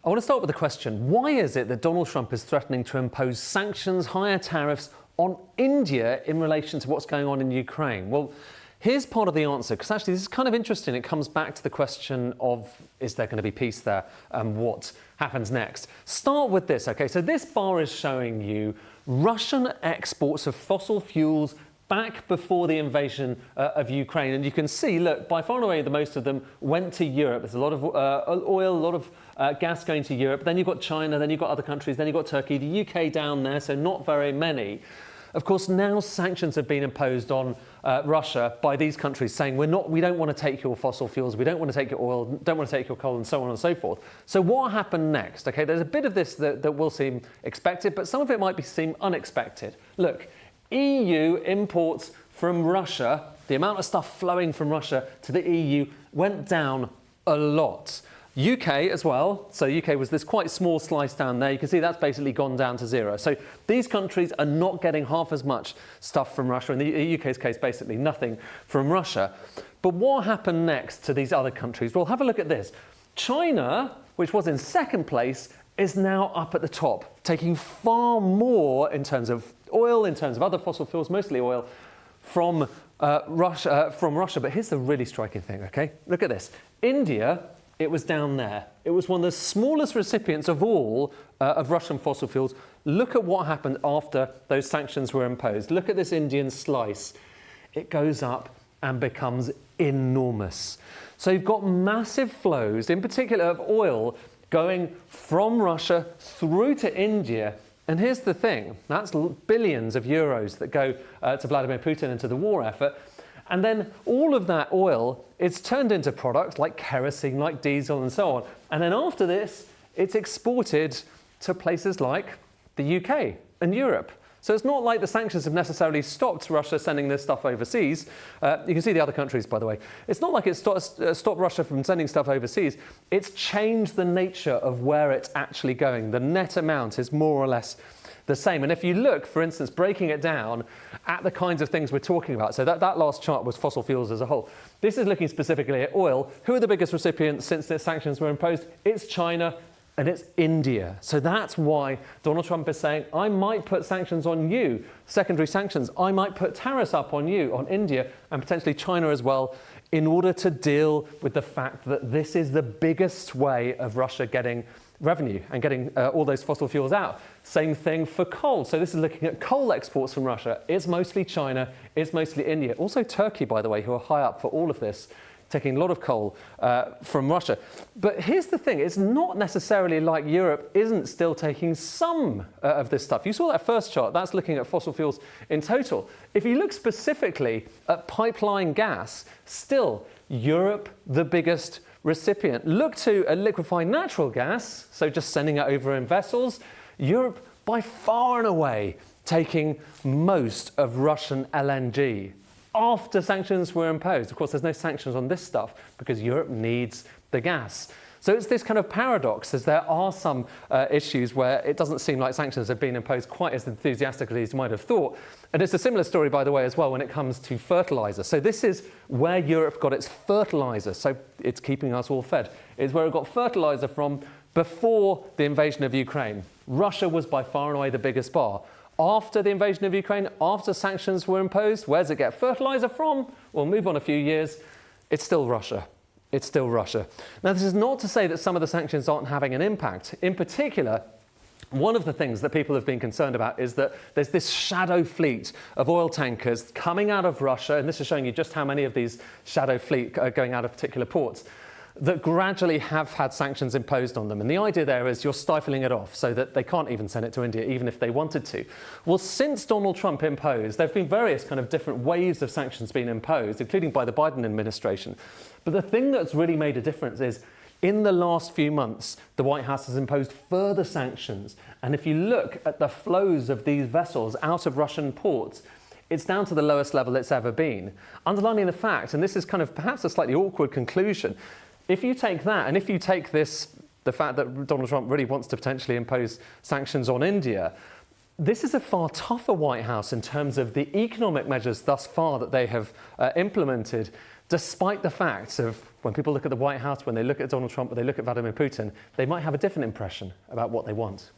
I want to start with the question, why is it that Donald Trump is threatening to impose sanctions, higher tariffs on India in relation to what's going on in Ukraine? Well, here's part of the answer, because actually this is kind of interesting. It comes back to the question of, is there going to be peace there and what happens next? Start with this, okay? So this bar is showing you Russian exports of fossil fuels back before the invasion of Ukraine. And you can see, look, by far and away, the most of them went to Europe. There's a lot of oil, a lot of gas going to Europe. Then you've got China, then you've got other countries, then you've got Turkey, the UK down there, so not very many. Of course, now sanctions have been imposed on Russia by these countries saying we don't want to take your fossil fuels, we don't want to take your oil, don't want to take your coal, and so on and so forth. So what happened next? Okay, there's a bit of this that will seem expected, but some of it might seem unexpected. Look, EU imports from Russia, the amount of stuff flowing from Russia to the EU went down a lot. UK as well, so UK was this quite small slice down there. You can see that's basically gone down to zero. So these countries are not getting half as much stuff from Russia. In the UK's case, basically nothing from Russia. But what happened next to these other countries? Well, have a look at this. China, which was in second place, is now up at the top, taking far more in terms of oil, in terms of other fossil fuels, mostly oil, from Russia. But here's the really striking thing, okay? Look at this. India, it was down there. It was one of the smallest recipients of all of Russian fossil fuels. Look at what happened after those sanctions were imposed. Look at this Indian slice. It goes up and becomes enormous. So you've got massive flows, in particular of oil, going from Russia through to India. And here's the thing, that's billions of euros that go to Vladimir Putin and to the war effort. And then all of that oil is turned into products like kerosene, like diesel and so on. And then after this, it's exported to places like the UK and Europe. So it's not like the sanctions have necessarily stopped Russia sending this stuff overseas. You can see the other countries, by the way. It's not like it stopped Russia from sending stuff overseas. It's changed the nature of where it's actually going. The net amount is more or less the same. And if you look, for instance, breaking it down at the kinds of things we're talking about, so that last chart was fossil fuels as a whole. This is looking specifically at oil. Who are the biggest recipients since the sanctions were imposed? It's China and it's India. So that's why Donald Trump is saying, I might put sanctions on you, secondary sanctions. I might put tariffs up on you, on India and potentially China as well, in order to deal with the fact that this is the biggest way of Russia getting revenue and getting all those fossil fuels out. Same thing for coal. So this is looking at coal exports from Russia. It's mostly China, it's mostly India. Also Turkey, by the way, who are high up for all of this, taking a lot of coal from Russia. But here's the thing, it's not necessarily like Europe isn't still taking some of this stuff. You saw that first chart, that's looking at fossil fuels in total. If you look specifically at pipeline gas, still Europe the biggest recipient. Look to a liquefied natural gas, so just sending it over in vessels. Europe by far and away taking most of Russian LNG after sanctions were imposed. Of course, there's no sanctions on this stuff because Europe needs the gas. So it's this kind of paradox, as there are some issues where it doesn't seem like sanctions have been imposed quite as enthusiastically as you might have thought. And it's a similar story, by the way, as well when it comes to fertilizer. So this is where Europe got its fertilizer. So it's keeping us all fed. It's where it got fertilizer from before the invasion of Ukraine. Russia was by far and away the biggest bar. After the invasion of Ukraine, after sanctions were imposed, where does it get fertilizer from? Well, move on a few years, it's still Russia. It's still Russia. Now, this is not to say that some of the sanctions aren't having an impact. In particular, one of the things that people have been concerned about is that there's this shadow fleet of oil tankers coming out of Russia, and this is showing you just how many of these shadow fleet are going out of particular ports, that gradually have had sanctions imposed on them. And the idea there is you're stifling it off so that they can't even send it to India, even if they wanted to. Well, since Donald Trump imposed, there have been various kind of different waves of sanctions being imposed, including by the Biden administration. But the thing that's really made a difference is in the last few months, the White House has imposed further sanctions. And if you look at the flows of these vessels out of Russian ports, it's down to the lowest level it's ever been. Underlining the fact, and this is kind of perhaps a slightly awkward conclusion, if you take that, and if you take this, the fact that Donald Trump really wants to potentially impose sanctions on India, this is a far tougher White House in terms of the economic measures thus far that they have implemented despite the fact of when people look at the White House, when they look at Donald Trump, when they look at Vladimir Putin, they might have a different impression about what they want.